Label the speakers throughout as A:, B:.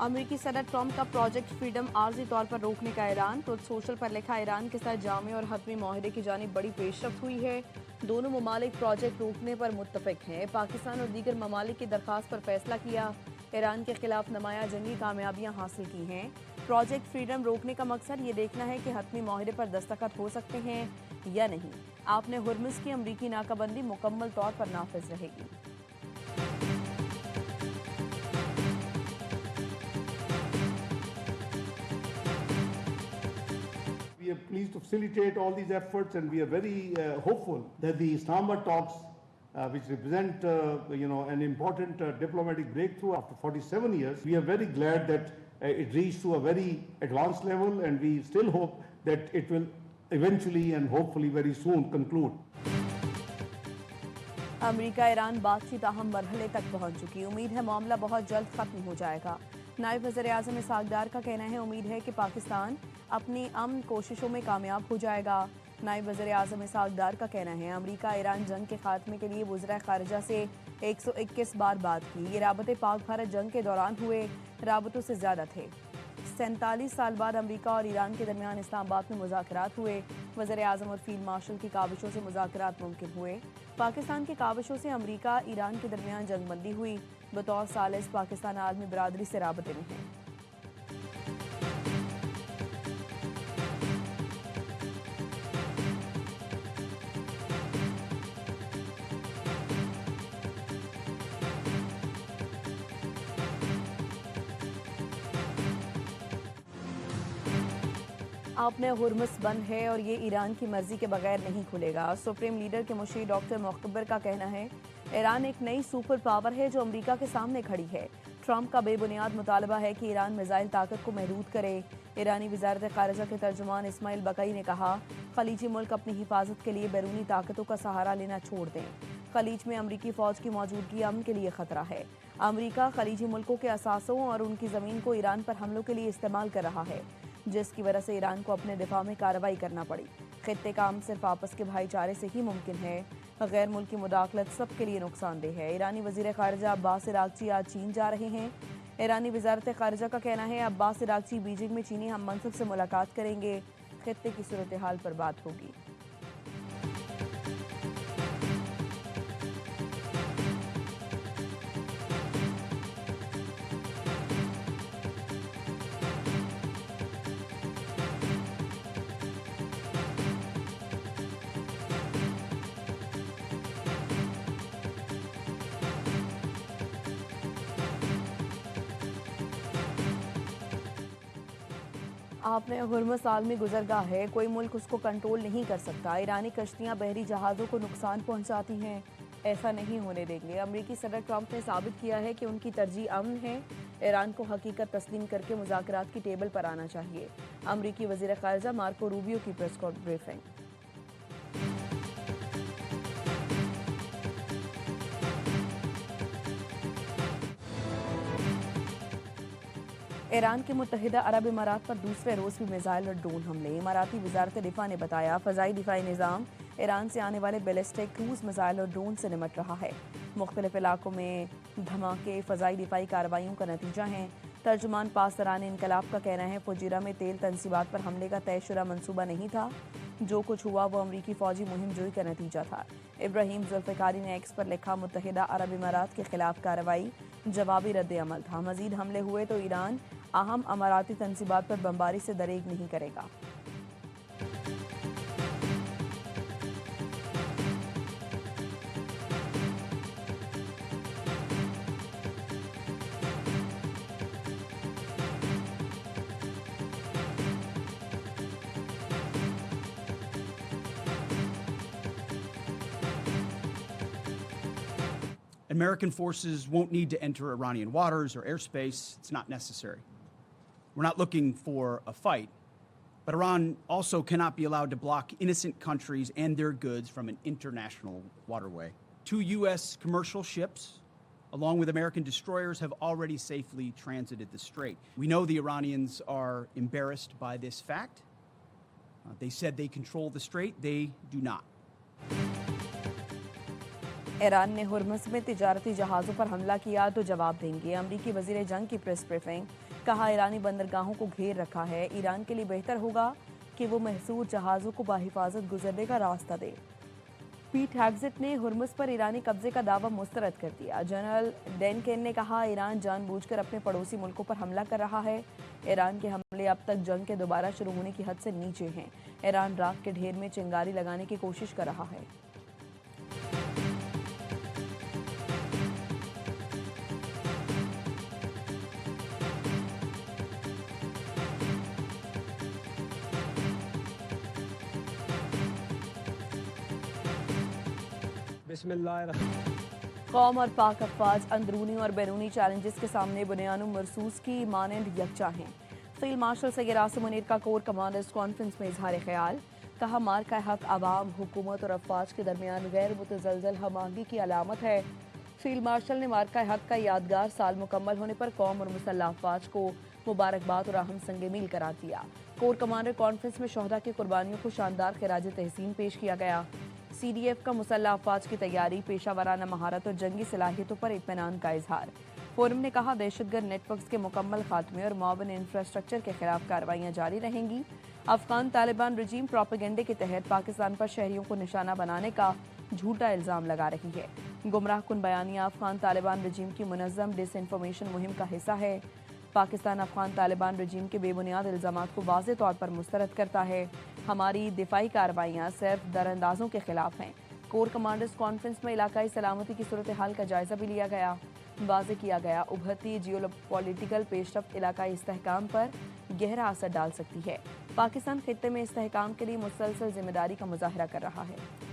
A: अमेरिकी सदर ट्रंप का प्रोजेक्ट फ्रीडम आर्जी तौर पर रोकने का ऐलान। ट्रुथ सोशल पर लिखा, ईरान के साथ जामे और हतमी माहिदे की जानिब बड़ी पेशरफ्त हुई है। दोनों ममालिक प्रोजेक्ट रोकने पर मुत्तफिक हैं। पाकिस्तान और दीगर ममालिक की दरखास्त पर फैसला किया। ईरान के खिलाफ नुमाया जंगी कामयाबियां हासिल की हैं। प्रोजेक्ट फ्रीडम रोकने का मकसद ये देखना है कि हतमी माहिदे पर दस्तखत हो सकते हैं या नहीं। आपने हुर्मुज़ की अमरीकी नाकाबंदी मुकम्मल तौर पर नाफिज रहेगी।
B: We are pleased to facilitate all these efforts, and we are very hopeful that the Istanbul talks, which represent an important diplomatic breakthrough after 47 years, we are very glad that it reached to a very advanced level, and we still hope that it will eventually and hopefully very soon conclude.
A: America Iran बातचीत अहम मरहले तक पहुंच चुकी। उम्मीद है मामला बहुत जल्द खत्म हो जाएगा। नायब वज़ीर आज़म इसहाक डार का कहना है, उम्मीद है कि पाकिस्तान अपनी अमन कोशिशों में कामयाब हो जाएगा। नायब वज़ीर आज़म इसहाक डार का कहना है, अमेरिका ईरान जंग के खात्मे के लिए वज़ीर ख़ारिजा से 121 बार बात की। ये राबते पाक भारत जंग के दौरान हुए राबतों से ज़्यादा थे। 47 साल बाद अमेरिका और ईरान के दरमियान इस्लामाबाद में मुज़ाकरात हुए। वज़ीर आज़म और फील्ड मार्शल की काविशों से मुज़ाकरात मुमकिन हुए। पाकिस्तान की काविशों से अमेरिका ईरान के दरमियान जंगबंदी हुई। बतौर सालिस पाकिस्तान आलमी बरादरी से राबते में है। आपने हुर्मुज़ बंद है और ये ईरान की मर्जी के बगैर नहीं खुलेगा। सुप्रीम लीडर के मुशीर डॉक्टर मुख्तबर का कहना है, ईरान एक नई सुपर पावर है जो अमेरिका के सामने खड़ी है। ट्रंप का बेबुनियाद मुतालबा है कि ईरान मिसाइल ताकत को महदूद करे। ईरानी वजारत ख़ारिजा के तर्जुमान इस्माइल बकई ने कहा, खलीजी मुल्क अपनी हिफाजत के लिए बैरूनी ताकतों का सहारा लेना छोड़ दें। खलीज में अमरीकी फ़ौज की मौजूदगी अमन के लिए ख़तरा है। अमरीका खलीजी मुल्कों के असासों और उनकी ज़मीन को ईरान पर हमलों के लिए इस्तेमाल कर रहा है, जिसकी वजह से ईरान को अपने दिफा में कार्रवाई करना पड़ी। खित्ते का अमन सिर्फ आपस के भाईचारे से ही मुमकिन है। गैर मुल्की मुदाखलत सबके लिए नुकसानदेह है। ईरानी वज़ीर ख़ारिजा अब्बास इराक़ची आज चीन जा रहे हैं। ईरानी वजारत ख़ारिजा का कहना है, अब्बास इराक़ची बीजिंग में चीनी हम मनसब से मुलाकात करेंगे। खित्ते की सूरत हाल पर बात होगी। आपने हुर्मुज़ आलमी गुजरगाह है, कोई मुल्क उसको कंट्रोल नहीं कर सकता। ईरानी कश्तियां बहरी जहाज़ों को नुकसान पहुंचाती हैं, ऐसा नहीं होने देंगे। अमेरिकी सदर ट्रंप ने साबित किया है कि उनकी तरजीह अमन है। ईरान को हकीकत तस्लीम करके मुज़ाकरात की टेबल पर आना चाहिए। अमेरिकी वज़ीर ख़ारिजा मार्को रूबियो की प्रेस ब्रीफिंग। ईरान के मुत्तहिदा अरब इमारात पर दूसरे रोज़ भी मिसाइल और ड्रोन हमले। इमाराती वजारत दिफा ने बताया, फ़ज़ाई दिफाई निज़ाम ईरान से आने वाले बैलिस्टिक क्रूज़ मिसाइल और ड्रोन से निमट रहा है। मुख्तलिफ इलाकों में धमाके फ़ज़ाई दिफाई कार्रवाइयों का नतीजा हैं। तर्जुमान पासरान इनकलाब का कहना है, फुजीरा में तेल तनसीबात पर हमले का तयशुरा मनसूबा नहीं था। जो कुछ हुआ वो अमरीकी फ़ौजी मुहिम जोई का नतीजा था। इब्राहिम जुल्फ़िकारी ने एक्स पर लिखा, मुत्तहिदा अरब इमारात के खिलाफ कार्रवाई जवाबी रद्द अमल था। मज़ीद हमले हुए तो ईरान अहम अमाराती तनसीबात पर बमबारी से दरेग नहीं करेगा।
C: American forces won't need to enter Iranian waters or airspace. It's not necessary. We're not looking for a fight, but Iran also cannot be allowed to block innocent countries and their goods from an international waterway. 2 U.S. commercial ships, along with American destroyers, have already safely transited the strait. We know the Iranians are embarrassed by this fact. They said they control the strait. They do not.
A: Iran ने Hormuz में तिजारती जहाज़ों पर हमला किया तो जवाब देंगे। अमरीकी वज़ीर जंग की प्रेस ब्रीफिंग। कहा ईरानी बंदरगाहों को घेर रखा है, ईरान के लिए बेहतर होगा कि वो महसूर जहाज़ों को बाहिफाजत गुजरने का रास्ता दे। पीट हेग्सेट ने हुर्मुज़ पर ईरानी कब्जे का दावा मुस्तरद कर दिया। जनरल डेनकेन ने कहा ईरान जानबूझकर अपने पड़ोसी मुल्कों पर हमला कर रहा है। ईरान के हमले अब तक जंग के दोबारा शुरू होने की हद से नीचे हैं। ईरान राख के ढेर में चिंगारी लगाने की कोशिश कर रहा है। कौम और पाक अफवाज अंदरूनी और बैरूनी चैलेंजेस के सामने बुनियानु मरसूस की मानंद यकजा हैं। फील्ड मार्शल सैयद आसिम मुनीर का कोर कमांडर्स कॉन्फ्रेंस में इजहार ख्याल। कहा मार्का हक आवाम, हुकूमत और अफवाज के दरमियान गैर मुतज़लज़ल हमाहंगी की अलामत है। फील्ड मार्शल ने मार्का हक का यादगार साल मुकम्मल होने पर कौम और मुसल्लह अफवाज को मुबारकबाद और अहम संग मील करार दिया। कोर कमांडर कॉन्फ्रेंस में शहदा की कुर्बानियों को शानदार खिराज तहसीन पेश किया गया। CDF का मुसल्लह अफवाज की तैयारी, पेशा वाराना महारत और जंगी सलाहियतों पर इत्मीनान का इजहार। फोरम ने कहा दहशतगर्द नेटवर्क्स के मुकम्मल खात्मे और मुआवन इंफ्रास्ट्रक्चर के खिलाफ कार्रवाइयाँ जारी रहेंगी। अफगान तालिबान रजीम प्रोपेगेंडे के तहत पाकिस्तान पर शहरियों को निशाना बनाने का झूठा इल्ज़ाम लगा रही है। गुमराह कुन बयानिया अफगान तालिबान रजीम की मुनज़्ज़म डिसइंफॉर्मेशन मुहिम का हिस्सा है। पाकिस्तान अफगान तालिबान रजीम के बेबुनियाद इल्ज़ामात को वाज़ेह तौर पर मुस्तरद करता है। हमारी दिफाई कार्रवाइयाँ सिर्फ दरअंदाजों के खिलाफ हैं। कोर कमांडर्स कॉन्फ्रेंस में इलाकाई सलामती की सूरत हाल का जायजा भी लिया गया। वाज़ेह किया गया उभरती जियोपॉलिटिकल पेशरफ्त इलाकाई इस्तेहकाम पर गहरा असर डाल सकती है। पाकिस्तान खित्ते में इस्तेहकाम के लिए मुसलसल जिम्मेदारी का मुजाहरा कर रहा है।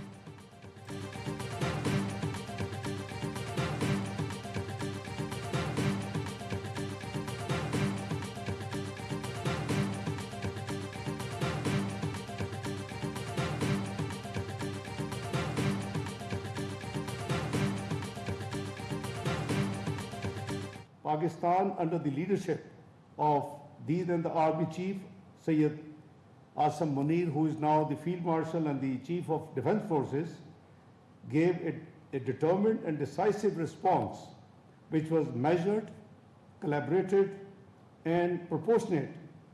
B: Pakistan, under the leadership of the then the Army Chief Sayyid Asim Munir, who is now the Field Marshal and the Chief of Defence Forces, gave a determined and decisive response, which was measured, collaborated, and proportionate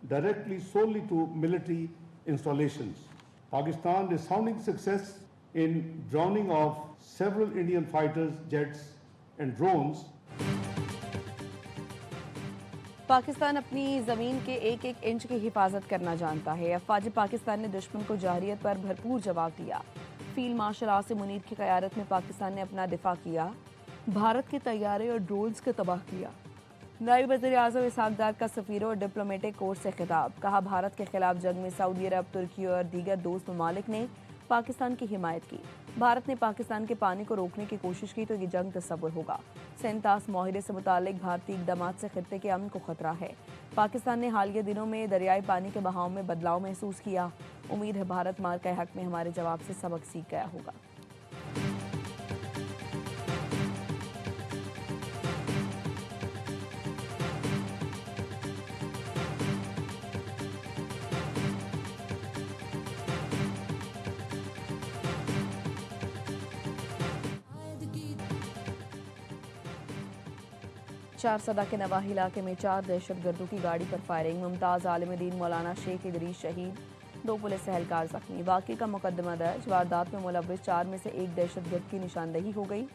B: directly solely to military installations. Pakistan resounding success in drowning off several Indian fighters, jets, and drones.
A: Pakistan अपनी ज़मीन के एक एक inch की हिफाजत करना जानता है। अफवाज पाकिस्तान ने दुश्मन को जारियत पर भरपूर जवाब दिया। फील्ड मार्शल आसिम मुनीर की क़यादत में पाकिस्तान ने अपना दिफा किया, भारत के तैयारे और ड्रोन्स को तबाह किया। नायब वज़ीर-ए-आज़म इसहाक डार का सफ़ीरों और डिप्लोमेटिक कोर्स से खिताब। कहा भारत के खिलाफ जंग में सऊदी अरब, तुर्की और दीगर दोस्त ममालिक ने पाकिस्तान की हिमायत की। भारत ने पाकिस्तान के पानी को रोकने की कोशिश की तो ये जंग तस्वुर होगा। सेंतास माहिरे से मुतालिक भारतीय इक़दाम से खित्ते के अमन को खतरा है। पाकिस्तान ने हालिया दिनों में दरियाई पानी के बहाव में बदलाव महसूस किया। उम्मीद है भारत मार्का हक में हमारे जवाब से सबक सीख गया होगा। चारसदा के नवाही इलाके में 4 दहशतगर्दों की गाड़ी पर फायरिंग। मुमताज़ आलिम-ए-दीन मौलाना शेख इदरीस शहीद, 2 पुलिस एहलकार जख्मी। वाक़ई का मुकदमा दर्ज। वारदात में मुलव्विस 4 में से एक दहशतगर्द की निशानदेही हो गई।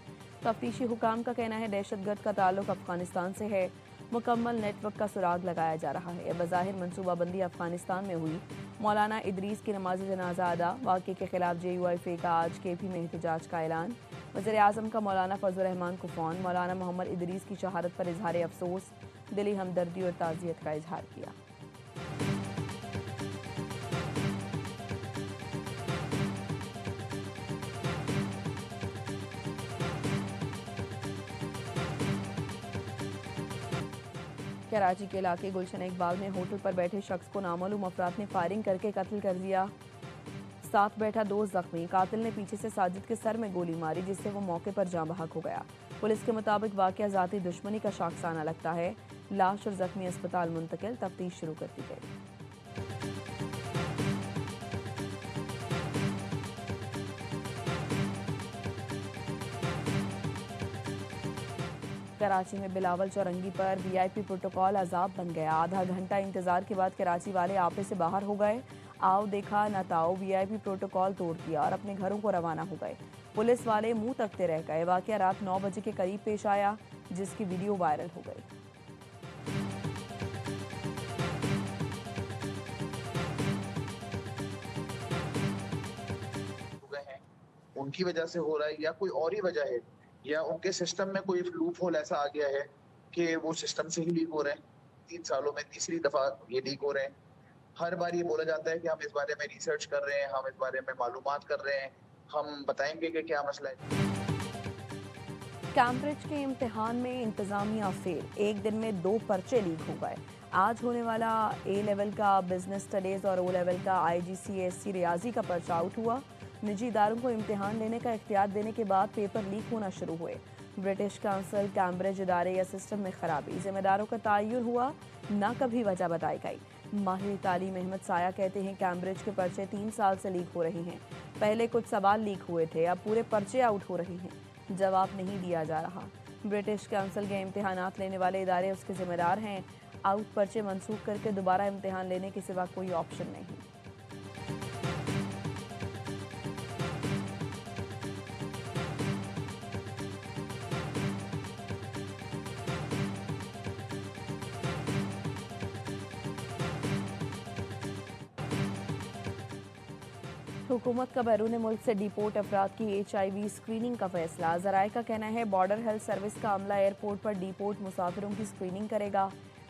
A: तफ्तीशी हुकाम का कहना है दहशतगर्द का ताल्लुक अफगानिस्तान से है। मुकम्मल नेटवर्क का सुराग लगाया जा रहा है। बज़ाहिर मनसूबाबंदी अफगानिस्तान में हुई। मौलाना इदरीस की नमाज जनाजा अदा। वाक़े के खिलाफ JUIF का आज KP में एहतजाज का ऐलान। वज़ीर-ए-आज़म का मौलाना फजल रहमान को फ़ोन। मौलाना मोहम्मद इदरीस की शहादत पर इजहार अफसोस, दिली हमदर्दी और ताज़ियत का इजहार किया। कराची के इलाके गुलशन इकबाल में होटल पर बैठे शख्स को नामालूम अफराद ने फायरिंग करके कत्ल कर दिया। साथ बैठा 2 जख्मी। कातिल ने पीछे से साजिद के सर में गोली मारी, जिससे वो मौके पर जाँ बहक हो गया। पुलिस के मुताबिक वाक़या ज़ाती दुश्मनी का शाखसाना लगता है। लाश और जख्मी अस्पताल मुंतकिल, तफ्तीश शुरू कर दी गई। कराची में बिलावल चौरंगी पर वीआईपी प्रोटोकॉल अजाब बन गया। आधा घंटा इंतजार के बाद कराची वाले आपे से बाहर हो गए। आओ देखा न ताओ वीआईपी प्रोटोकॉल तोड़ दिया और अपने घरों को रवाना हो गए। पुलिस वाले मुंह तकते रह गए। वाकया रात 9 बजे के करीब पेश आया, जिसकी वीडियो वायरल हो गई।
D: उनकी वजह से हो रहा है या कोई और ही वजह है, या उनके सिस्टम में कोई लूप होल ऐसा आ गया है कि वो सिस्टम से ही लीक हो रहे हैं। 3 सालों में तीसरी दफा ये लीक हो रहे हैं। हर बार ये बोला जाता है कि हम इस बारे में रिसर्च कर रहे हैं, हम इस बारे में मालूमात कर रहे हैं, हम बताएंगे कि क्या मसला है।
A: कैम्ब्रिज के इम्तिहान में इंतजामिया फेल, एक दिन में 2 पर्चे लीक हो गए। आज होने वाला ए लेवल का बिजनेस स्टडीज और ओ लेवल का IGCSE रियाजी का पर्चा आउट हुआ। निजी इदारों को इम्तिहान लेने का इख्तियार देने के बाद पेपर लीक होना शुरू हुए। ब्रिटिश काउंसिल कैम्ब्रिज इदारे या सिस्टम में खराबी, जिम्मेदारों का तयन हुआ, न कभी वजह बताई गई। माहिर तालीम अहमद साया कहते हैं कैम्ब्रिज के पर्चे 3 साल से लीक हो रहे हैं। पहले कुछ सवाल लीक हुए थे, अब पूरे पर्चे आउट हो रहे हैं। जवाब नहीं दिया जा रहा। ब्रिटिश काउंसिल के इम्तिहानात लेने वाले इदारे उसके जिम्मेदार हैं। आउट पर्चे मनसूख करके दोबारा इम्तिहान लेने के सिवा कोई ऑप्शन नहीं। हुकूमत का बैरून मुल्क से डिपोर्ट अफराद की HIV स्क्रीनिंग का फैसला। ज़राए का कहना है बॉर्डर हेल्थ सर्विस का अमला एयरपोर्ट पर डिपोर्ट मुसाफिरों की स्क्रीनिंग करेगा।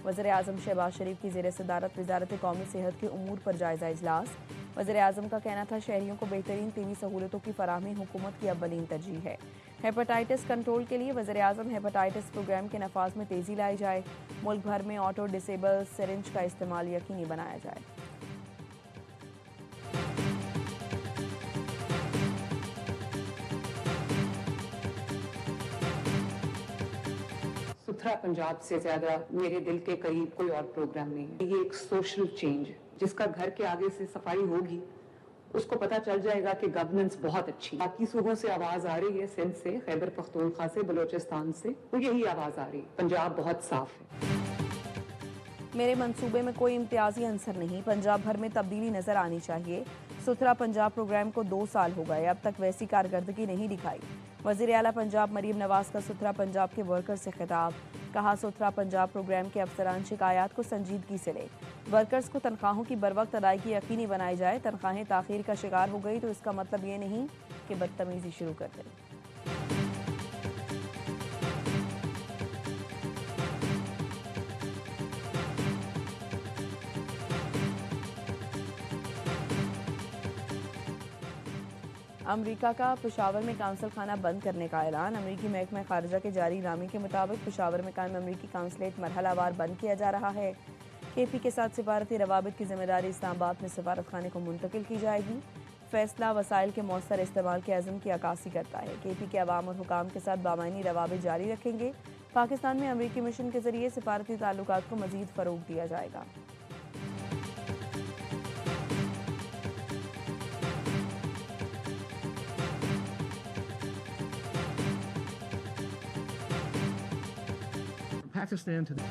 A: वज़ीर-ए-आज़म शहबाज शरीफ की ज़ेर सदारत वज़ारत कौमी सेहत के उमूर पर जायज़ा इजलास। वज़ीर-ए-आज़म का कहना था शहरियों को बेहतरीन तिबी सहूलतों की फराहमी हुकूमत की अव्वलीन तरजीह है। हेपेटाइटिस कंट्रोल के लिए वज़ीर-ए-आज़म हेपेटाइटिस प्रोग्राम के नफाज में तेज़ी लाई जाए। मुल्क भर में ऑटो डिसेबल सिरिंज का इस्तेमाल यकीनी बनाया जाए।
E: सुथरा पंजाब से ज्यादा मेरे दिल के करीब कोई और प्रोग्राम नहीं है। ये एक सोशल चेंज है। जिसका घर के आगे से सफाई होगी उसको पता चल जाएगा कि गवर्नेंस बहुत अच्छी। बाकी सूबों से आवाज आ रही है, सिंध से, खैबर पख्तूनख्वा से, बलोचिस्तान से, तो यही आवाज आ रही है, पंजाब बहुत साफ है।
A: मेरे मंसूबे में कोई इम्तियाजी अंसर नहीं, पंजाब भर में तब्दीली नजर आनी चाहिए। सुथरा पंजाब प्रोग्राम को 2 साल हो गए, अब तक वैसी कारकर्दगी नहीं दिखाई। वज़ीर आला पंजाब मरीम नवाज का सुथरा पंजाब के वर्कर से खिताब। कहा सुथरा पंजाब प्रोग्राम के अफसरान शिकायत को संजीदगी से लें। वर्कर्स को तनख्वाहों की बरवक्त अदायगी यकीनी बनाई जाए। तनख्वाहें ताखीर का शिकार हो गई तो इसका मतलब ये नहीं कि बदतमीजी शुरू कर दें। अमेरिका का पेशावर में काउंसिल खाना बंद करने का ऐलान। अमेरिकी महकमा खारजा के जारी नामे के मुताबिक पेशावर में कायम अमेरिकी काउंसलेट मरहलावार बंद किया जा रहा है। KP के साथ सिफारती रवाबित की जिम्मेदारी इस्लामाबाद में सिफारत खाने को मुंतकिल की जाएगी। फैसला वसाइल के मौसर इस्तेमाल के अज़म की अक्कासी करता है। KP के अवाम और हुकाम के साथ बामायनी रवाबित जारी रखेंगे। पाकिस्तान में अमेरिकी मिशन के जरिए सिफारती ताल्लुकात को मजीद फ़रोग़ दिया जाएगा।
F: Pakistan to the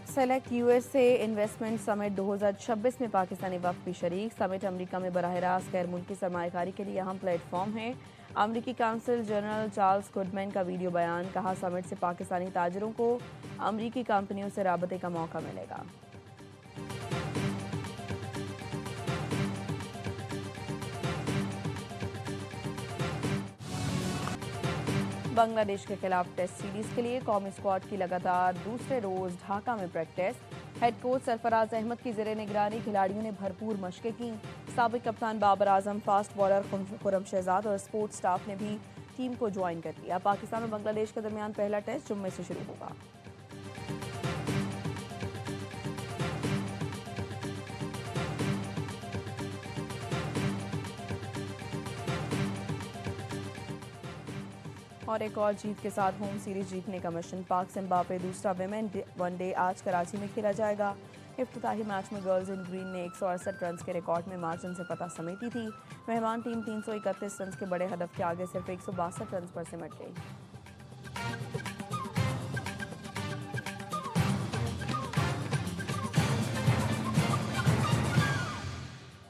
A: select USA investment summit 2026 में पाकिस्तानी वफ़द भी शरीक। समिट अमेरिका में बराह रास्त गैर मुल्की सरमायाकारी के लिए अहम प्लेटफॉर्म है। अमेरिकी काउंसिल जनरल चार्ल्स गुडमैन का वीडियो बयान। कहा समिट से पाकिस्तानी ताजरों को अमेरिकी कंपनियों से राबते का मौका मिलेगा। बांग्लादेश के खिलाफ टेस्ट सीरीज के लिए कौमी स्क्वाड की लगातार दूसरे रोज ढाका में practice. Head coach Sarfaraz Ahmed की ज़ेरे निगरानी खिलाड़ियों ने भरपूर मशकें की। साबिक कप्तान बाबर आजम, फास्ट बॉलर खुर्रम शहजाद और स्पोर्ट्स स्टाफ ने भी टीम को ज्वाइन कर लिया। पाकिस्तान और बांग्लादेश के दरमियान पहला टेस्ट जुम्मे से शुरू होगा। और एक और जीत के साथ होम सीरीज जीतने का मिशन। पाक जिम्बाब्वे दूसरा विमेन वनडे आज कराची में खेला जाएगा। इफ्तिताही मैच में गर्ल्स इन ग्रीन ने 168 रन के रिकॉर्ड में मार्जिन से फतह समेटी थी। मेहमान टीम 331 रन के बड़े हदफ के आगे सिर्फ 162 रन पर सिमट गई। है।